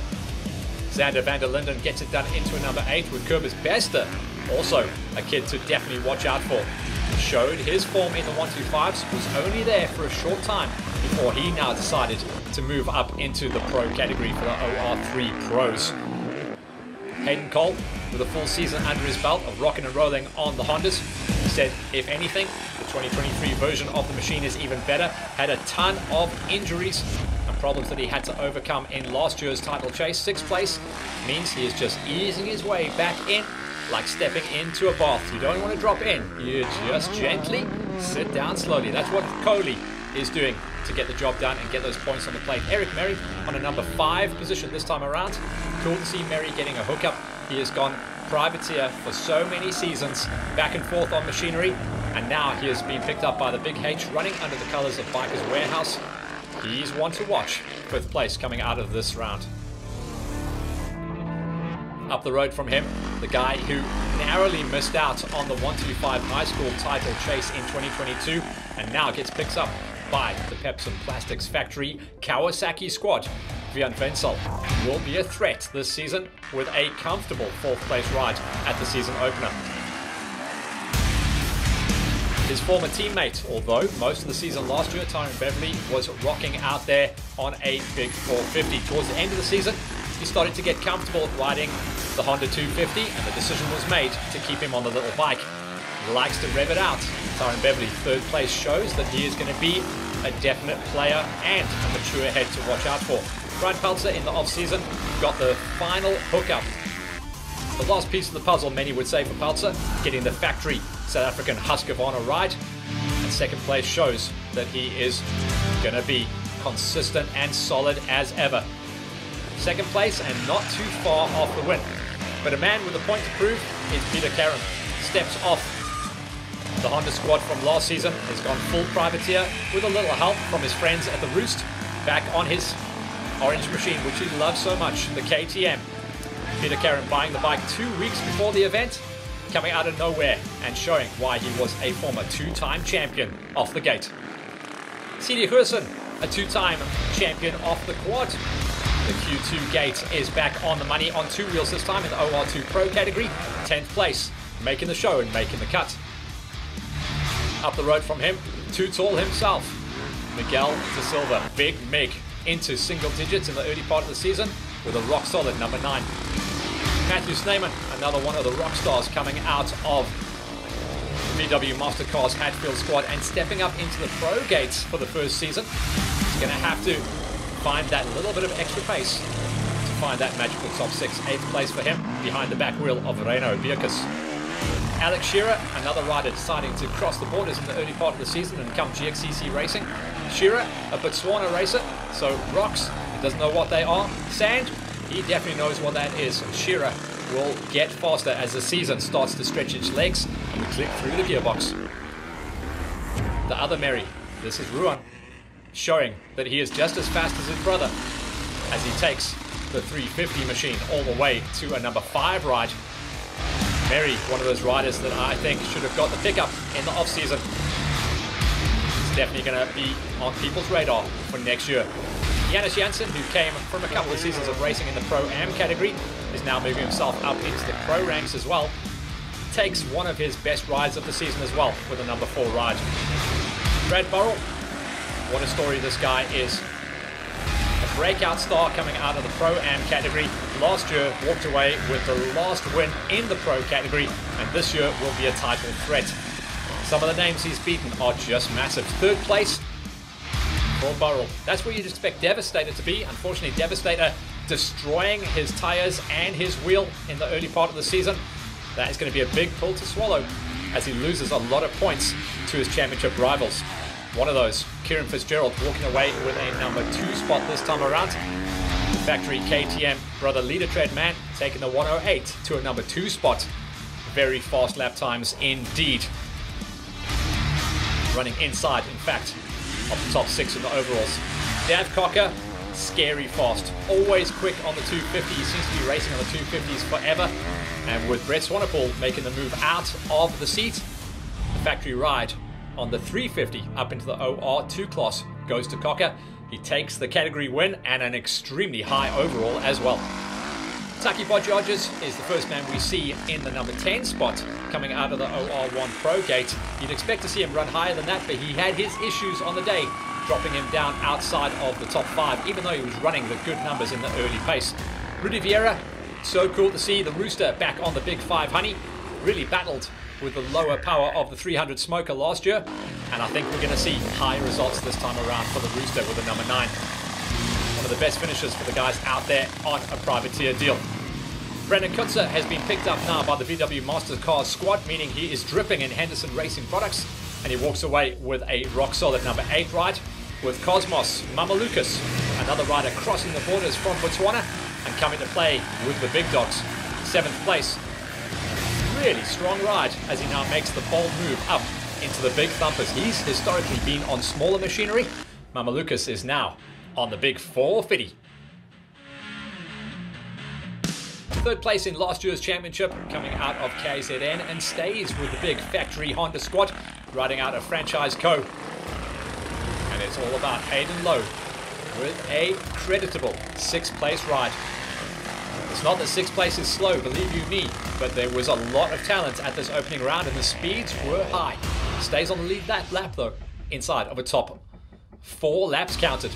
Xander van der Linden gets it done into a number 8 with Kobus Bester, also a kid to definitely watch out for. Showed his form in the 125s, was only there for a short time before he now decided to move up into the pro category for the OR3 pros. Hayden Cole, with a full season under his belt of rocking and rolling on the Hondas, said, if anything, the 2023 version of the machine is even better. Had a ton of injuries and problems that he had to overcome in last year's title chase. 6th place means he is just easing his way back in, like stepping into a bath. You don't want to drop in, you just gently sit down slowly. That's what Coley is doing to get the job done and get those points on the plate. Eric Merry on a number 5 position this time around. Cool to see Merry getting a hookup. He has gone privateer for so many seasons, back and forth on machinery, and now he has been picked up by the Big H, running under the colors of Bikers Warehouse. He's one to watch. 5th place coming out of this round. Up the road from him, the guy who narrowly missed out on the 125 high school title chase in 2022 and now gets picked up by the Pepsi Plastics Factory Kawasaki squad. Vian Wenzel will be a threat this season with a comfortable 4th place ride at the season opener. His former teammate, although most of the season last year, Tyron Beverly, was rocking out there on a big 450. Towards the end of the season, he started to get comfortable riding the Honda 250, and the decision was made to keep him on the little bike. He likes to rev it out. Tyron Beverly, 3rd place, shows that he is going to be a definite player and a mature head to watch out for. Brian Peltzer in the off-season got the final hookup. The last piece of the puzzle, many would say, for Peltzer, getting the factory South African Husqvarna ride. And 2nd place shows that he is going to be consistent and solid as ever. 2nd place and not too far off the win. But a man with a point to prove is Peter Karen. Steps off the Honda squad from last season, has gone full privateer with a little help from his friends at the Roost, back on his orange machine, which he loves so much, the KTM. Peter Karen buying the bike 2 weeks before the event, coming out of nowhere and showing why he was a former 2-time champion off the gate. CD Hurson, a 2-time champion off the quad. The Q2 gate is back on the money on 2 wheels this time in the OR2 Pro category. 10th place, making the show and making the cut. Up the road from him, Too Tall himself, Miguel De Silva. Big Mig into single digits in the early part of the season with a rock solid number 9. Matthew Sneyman, another one of the rock stars coming out of VW Mastercars Hatfield squad and stepping up into the pro gates for the first season. He's going to have to find that little bit of extra pace to find that magical top 6. 8th place for him behind the back wheel of Reino Bierkus. Alex Shearer, another rider deciding to cross the borders in the early part of the season and come GXCC racing. Shearer, a Botswana racer, so rocks, he doesn't know what they are. Sand, he definitely knows what that is. Shearer will get faster as the season starts to stretch its legs and we click through the gearbox. The other Mary, this is Ruan, showing that he is just as fast as his brother as he takes the 350 machine all the way to a number 5 ride. Mary, one of those riders that I think should have got the pickup in the off-season. He's definitely going to be on people's radar for next year. Janus Janssen, who came from a couple of seasons of racing in the Pro-Am category, is now moving himself up into the Pro ranks as well. Takes one of his best rides of the season as well with a number 4 ride. Brad Burrell, what a story this guy is. A breakout star coming out of the Pro-Am category. Last year walked away with the last win in the Pro category, and this year will be a title threat. Some of the names he's beaten are just massive. 3rd place for Burrell. That's where you'd expect Devastator to be. Unfortunately, Devastator destroying his tires and his wheel in the early part of the season. That is going to be a big pill to swallow as he loses a lot of points to his championship rivals. One of those, Kieran Fitzgerald, walking away with a number 2 spot this time around. Factory KTM brother leader tread man taking the 108 to a number 2 spot. Very fast lap times indeed. Running inside, in fact, of the top 6 in the overalls. Dav Cocker, scary fast, always quick on the 250. He seems to be racing on the 250s forever. And with Brett Swanepoel making the move out of the seat, the factory ride on the 350 up into the OR2 class goes to Cocker. He takes the category win and an extremely high overall as well. Taki Bodjodges is the first man we see in the number 10 spot coming out of the OR1 Pro gate. You'd expect to see him run higher than that, but he had his issues on the day, dropping him down outside of the top 5, even though he was running the good numbers in the early pace. Rudy Vieira, so cool to see the Rooster back on the Big 5 Honey. Really battled with the lower power of the 300 Smoker last year, and I think we're going to see high results this time around for the Rooster with the number 9. One of the best finishes for the guys out there on a privateer deal. Brendan Kutzer has been picked up now by the VW Masters Cars squad, meaning he is dripping in Henderson Racing products, and he walks away with a rock-solid number 8 ride with Cosmos Mamalukas, another rider crossing the borders from Botswana and coming to play with the big dogs. 7th place. Really strong ride as he now makes the bold move up into the big thumpers. He's historically been on smaller machinery. Mamalukas is now on the big 450. 3rd place in last year's championship, coming out of KZN, and stays with the big factory Honda squad, riding out a Franchise Co. And it's all about Hayden Lowe with a creditable 6th place ride. It's not that 6th place is slow, believe you me, but there was a lot of talent at this opening round and the speeds were high. Stays on the lead that lap though, inside of a top 4 laps counted.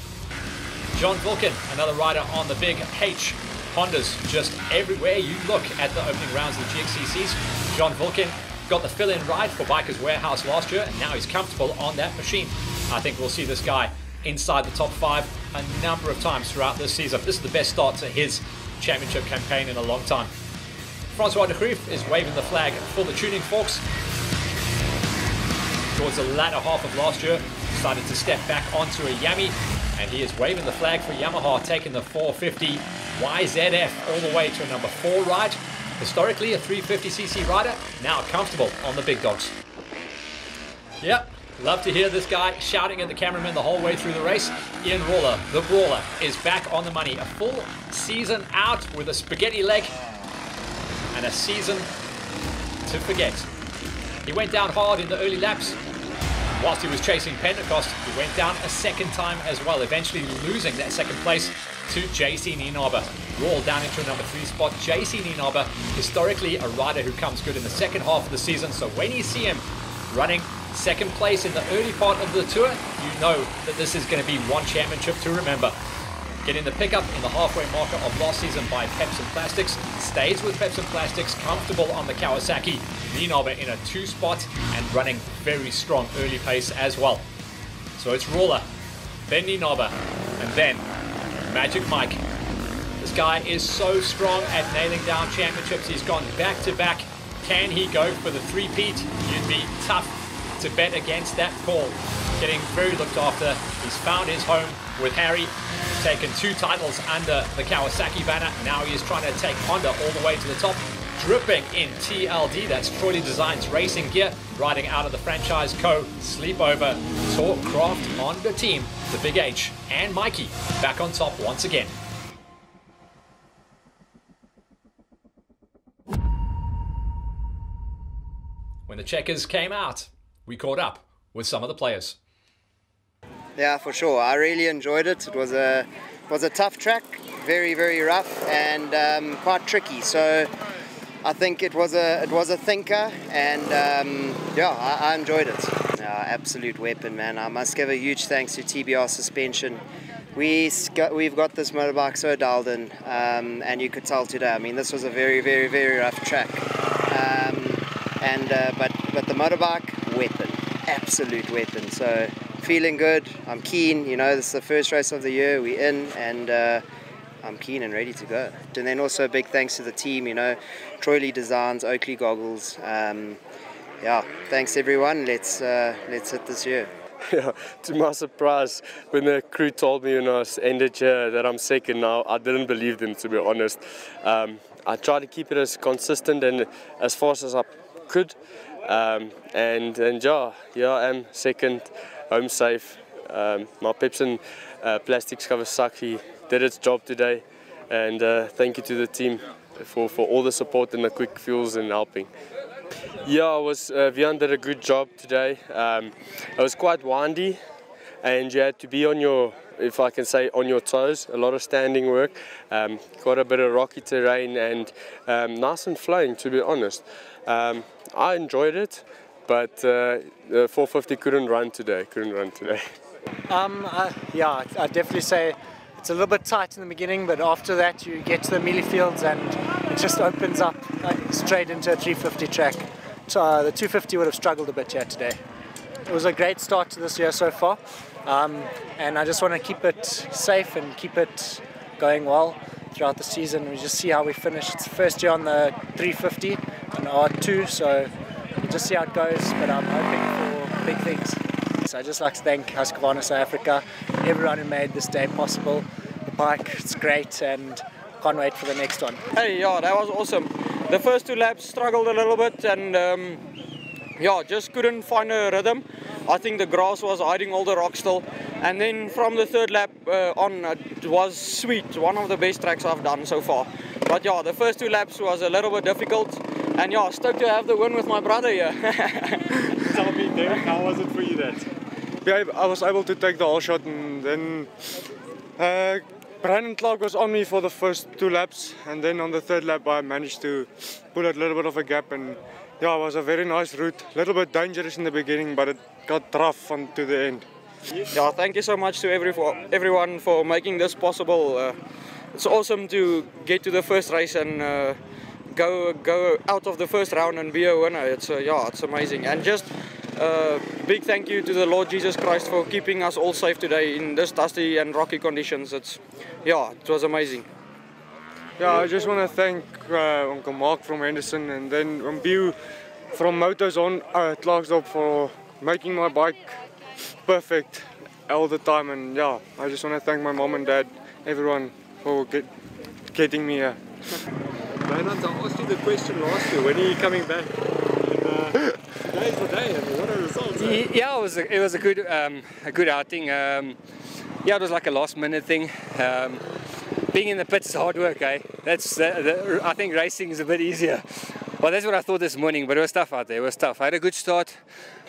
John Vulcan, another rider on the big H. Hondas just everywhere you look at the opening rounds of the GXCCs. John Vulcan got the fill-in ride for Bikers Warehouse last year, and now he's comfortable on that machine. I think we'll see this guy inside the top 5 a number of times throughout this season. This is the best start to his championship campaign in a long time. Francois de Cruyff is waving the flag for the tuning forks. Towards the latter half of last year, decided to step back onto a Yami, and he is waving the flag for Yamaha, taking the 450 YZF all the way to a number 4 ride. Historically a 350cc rider, now comfortable on the big dogs. Yep, love to hear this guy shouting at the cameraman the whole way through the race. Ian Rawler, the brawler, is back on the money. A full season out with a spaghetti leg and a season to forget. He went down hard in the early laps. Whilst he was chasing Pentecost, he went down a 2nd time as well, eventually losing that 2nd place to JC Nienaber. Roll down into a number 3 spot. JC Nienaber, historically a rider who comes good in the 2nd half of the season, so when you see him running 2nd place in the early part of the tour, you know that this is going to be one championship to remember. Getting the pickup in the halfway marker of last season by Pepsi Plastics, stays with Pepsi Plastics, comfortable on the Kawasaki. Nienaber in a 2 spot and running very strong early pace as well. So it's Roller, then Nienaber, and then Magic Mike. This guy is so strong at nailing down championships. He's gone back-to-back. Can he go for the 3-peat? You'd be tough to bet against that call. Getting very looked after. He's found his home with Harry. He's taken 2 titles under the Kawasaki banner. Now he is trying to take Honda all the way to the top. Dripping in TLD, that's Trolley Designs racing gear, riding out of the Franchise Co. Sleepover Talk Craft Honda team. The Big H and Mikey back on top once again. When the checkers came out, we caught up with some of the players. Yeah, for sure. I really enjoyed it. It was a tough track, very, very rough and quite tricky. So I think it was a thinker, and yeah, I enjoyed it. Absolute weapon, man. I must give a huge thanks to TBR Suspension. We've got this motorbike so dialed in, and you could tell today. I mean, this was a very, very, very rough track. But the motorbike, weapon, absolute weapon. So feeling good. I'm keen. You know, this is the first race of the year. We're in, and I'm keen and ready to go. And then also a big thanks to the team. You know, Trolley Designs, Oakley Goggles. Yeah, thanks everyone. Let's hit this year. Yeah, to my surprise, when the crew told me when I was ended here that I'm second now, I didn't believe them, to be honest. I tried to keep it as consistent and as fast as I could, and yeah, I am second, home safe. My Pepsin plastics cover Saki did its job today, and thank you to the team for all the support and the quick fuels and helping. Yeah, Vian did a good job today. It was quite windy, and you had to be on your, if I can say, on your toes. A lot of standing work, quite a bit of rocky terrain, and nice and flowing, to be honest. I enjoyed it, but the 450 couldn't run today. Yeah, I'd definitely say it's a little bit tight in the beginning, but after that you get to the mealie fields and it just opens up straight into a 350 track. So the 250 would have struggled a bit here today. It was a great start to this year so far, and I just want to keep it safe and keep it going well throughout the season. We just see how we finish. It's the first year on the 350 and R2, so we'll just see how it goes, but I'm hoping for big things. So I'd just like to thank Husqvarna South Africa, everyone who made this day possible. The bike, it's great, and can't wait for the next one. Hey, yeah, that was awesome. The first 2 laps struggled a little bit, and yeah, just couldn't find a rhythm. I think the grass was hiding all the rock still. And then from the 3rd lap on, it was sweet. One of the best tracks I've done so far. But yeah, the first 2 laps was a little bit difficult. And yeah, stoked to have the win with my brother here. Tell me, Derek, how was it for you then? Yeah, I was able to take the whole shot, and then Brandon Clark was on me for the first 2 laps, and then on the 3rd lap I managed to pull a little bit of a gap, and yeah, it was a very nice route. A little bit dangerous in the beginning, but it got rough to the end. Yeah, thank you so much to everyone for making this possible. It's awesome to get to the first race and go out of the first round and be a winner. It's amazing. And just big thank you to the Lord Jesus Christ for keeping us all safe today in this dusty and rocky conditions. It was amazing. Yeah, I just want to thank Uncle Mark from Henderson, and then Mbu from Motors on Clarksdorp for making my bike perfect all the time. And yeah, I just want to thank my mom and dad, everyone, for getting me here. Reinhard, I asked you the question last year, when are you coming back? Today is the day, and what are the results? Yeah, it was a good outing. Yeah, it was like a last minute thing. Being in the pits is hard work, eh? I think racing is a bit easier. Well, that's what I thought this morning, but it was tough out there. It was tough. I had a good start.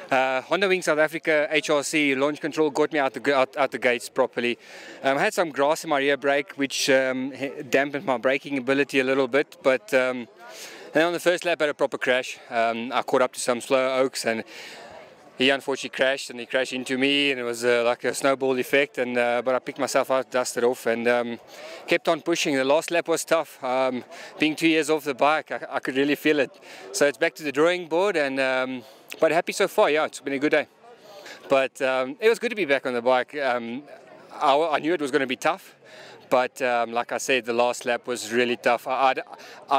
Honda Wing South Africa HRC launch control got me out the gates properly. I had some grass in my rear brake, which dampened my braking ability a little bit, but and on the first lap I had a proper crash. I caught up to some slow oaks, and he unfortunately crashed, and he crashed into me, and it was like a snowball effect. And but I picked myself out, dusted off, and kept on pushing. The last lap was tough. Being 2 years off the bike, I could really feel it. So it's back to the drawing board, and but happy so far. Yeah, it's been a good day. But it was good to be back on the bike. I knew it was going to be tough. But like I said, the last lap was really tough. I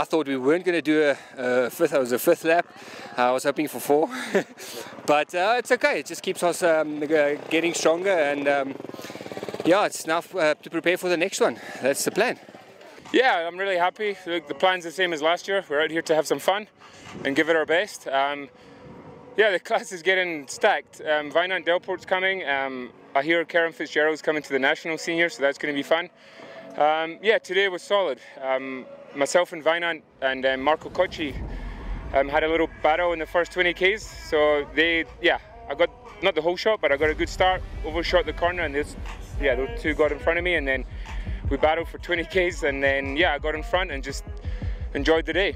thought we weren't going to do a fifth. It was a 5th lap. I was hoping for 4. But it's okay. It just keeps us getting stronger. And yeah, it's now to prepare for the next one. That's the plan. Yeah, I'm really happy. The plan's the same as last year. We're out here to have some fun and give it our best. Yeah, the class is getting stacked. Wynand Delport's coming. I hear Karen Fitzgerald's coming to the national senior, so that's going to be fun. Yeah, today was solid. Myself and Wynand and Marco Cocci had a little battle in the first 20 Ks. So I got not the whole shot, but I got a good start, overshot the corner, and those 2 got in front of me, and then we battled for 20 Ks, and then I got in front and just enjoyed the day.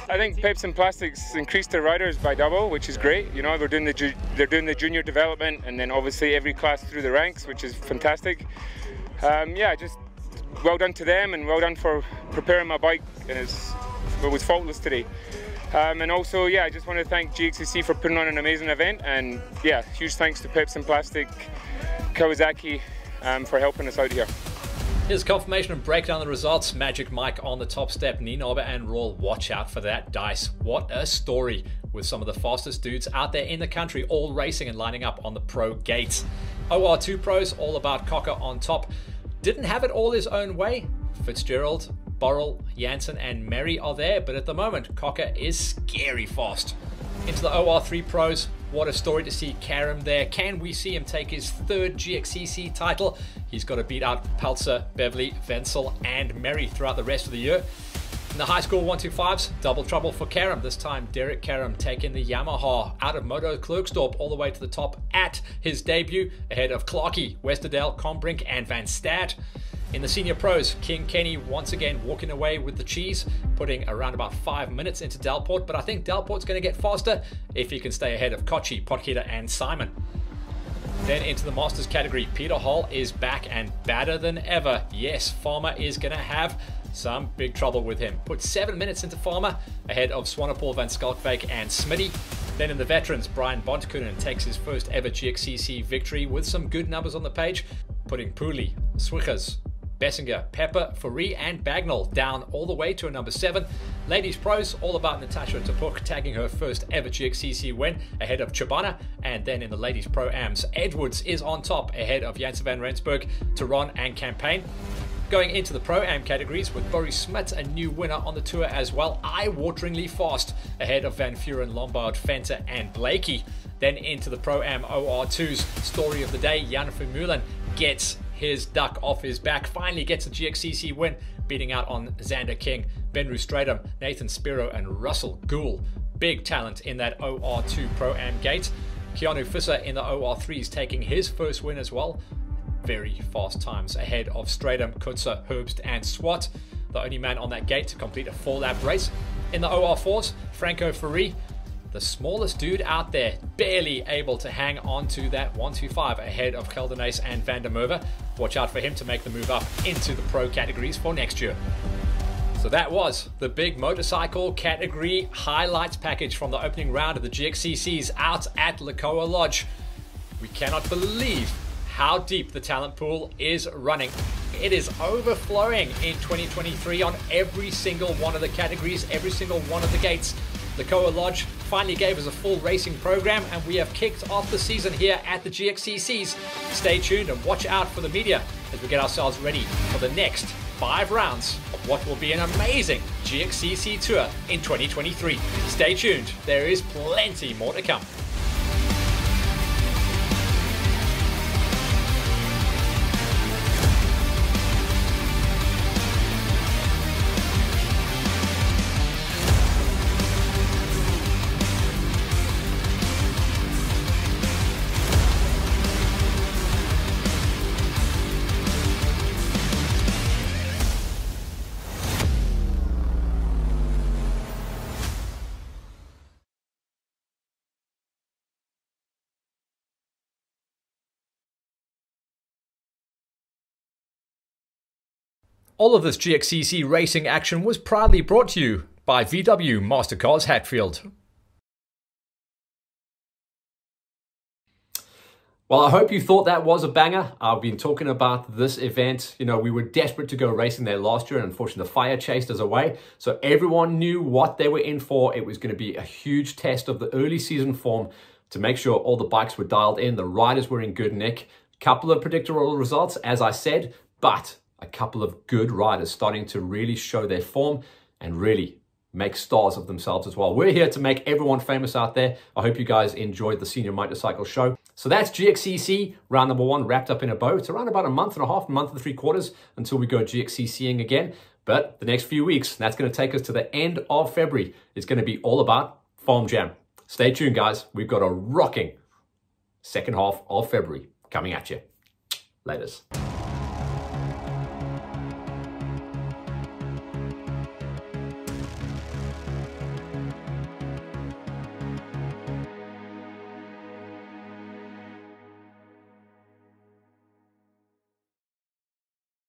I think Pepsin Plastics increased their riders by double, which is great. You know, they're doing the junior development, and then obviously every class through the ranks, which is fantastic. Yeah, just well done to them, and well done for preparing my bike, and it was faultless today. And also, yeah, I just want to thank GXCC for putting on an amazing event, and yeah, huge thanks to Pepsin Plastic, Kawasaki for helping us out here. Here's confirmation and breakdown of the results. Magic Mike on the top step, Ninoba and Roll, watch out for that dice. What a story, with some of the fastest dudes out there in the country all racing and lining up on the pro gates. OR2 pros, all about Cocker on top. Didn't have it all his own way. Fitzgerald, Borrell, Janssen and Mary are there, but at the moment Cocker is scary fast. Into the OR3 pros, What a story to see Karam there. Can we see him take his third GXCC title? He's got to beat out Peltzer, Beverly, Wenzel and Merry throughout the rest of the year. In the high school 125s, double trouble for Karam. This time Derek Karam taking the Yamaha out of Moto Klerksdorp all the way to the top at his debut, ahead of Clarkie, Westerdale, Combrink and Van Stad. In the senior pros, King Kenny once again walking away with the cheese, putting around about 5 minutes into Delport, but I think Delport's going to get faster if he can stay ahead of Kochi, Potkita and Simon. Then into the Masters category, Peter Hall is back and badder than ever. Yes, Farmer is going to have some big trouble with him. Put 7 minutes into Farmer, ahead of Swanepoel, Van Skalkwyk and Smitty. Then in the veterans, Brian Bontkunen takes his first ever GXCC victory with some good numbers on the page, putting Pooley, Swiggers, Bessinger, Pepper, Fourie and Bagnall down all the way to a number 7. Ladies pros, all about Natasha Topuk tagging her first ever GXCC win ahead of Chobana. And then in the ladies pro-ams, Edwards is on top ahead of Janssen van Rensburg, Teron and Campaign. Going into the pro-am categories with Boris Smit, a new winner on the tour as well, eye-wateringly fast ahead of Van Vuren, Lombard, Fenter and Blakey. Then into the pro-am OR2s, story of the day, Jan Vermeulen gets his duck off his back, finally gets a GXCC win, beating out on Xander King, Ben Rustradam, Nathan Spiro and Russell Gould. Big talent in that OR2 pro-am gate. Keanu Fisser in the OR3s taking his first win as well. Very fast times ahead of Stradam, Kutzer, Herbst and Swat, the only man on that gate to complete a 4-lap race. In the OR4s, Franco Fourie, the smallest dude out there, barely able to hang on to that 125 ahead of Gelderneys and Van der Merwe. Watch out for him to make the move up into the pro categories for next year. So that was the big motorcycle category highlights package from the opening round of the GXCCs out at Lekoa Lodge. We cannot believe how deep the talent pool is running. It is overflowing in 2023 on every single one of the categories, every single one of the gates. Lekoa Lodge finally gave us a full racing program and we have kicked off the season here at the GXCCs. Stay tuned and watch out for the media as we get ourselves ready for the next 5 rounds of what will be an amazing GXCC tour in 2023. Stay tuned, there is plenty more to come. All of this GXCC racing action was proudly brought to you by VW Mastercars Hatfield. Well, I hope you thought that was a banger. I've been talking about this event. You know, we were desperate to go racing there last year, and unfortunately the fire chased us away. So everyone knew what they were in for. It was going to be a huge test of the early season form to make sure all the bikes were dialed in, the riders were in good nick. Couple of predictable results, as I said, but a couple of good riders starting to really show their form and really make stars of themselves as well. We're here to make everyone famous out there. I hope you guys enjoyed the Senior Motorcycle Show. So that's GXCC round number 1 wrapped up in a bow. It's around about a month and a half, a month and 3/4 until we go GXCCing again. But the next few weeks, that's going to take us to the end of February. It's going to be all about Farm Jam. Stay tuned, guys. We've got a rocking second half of February coming at you. Laters.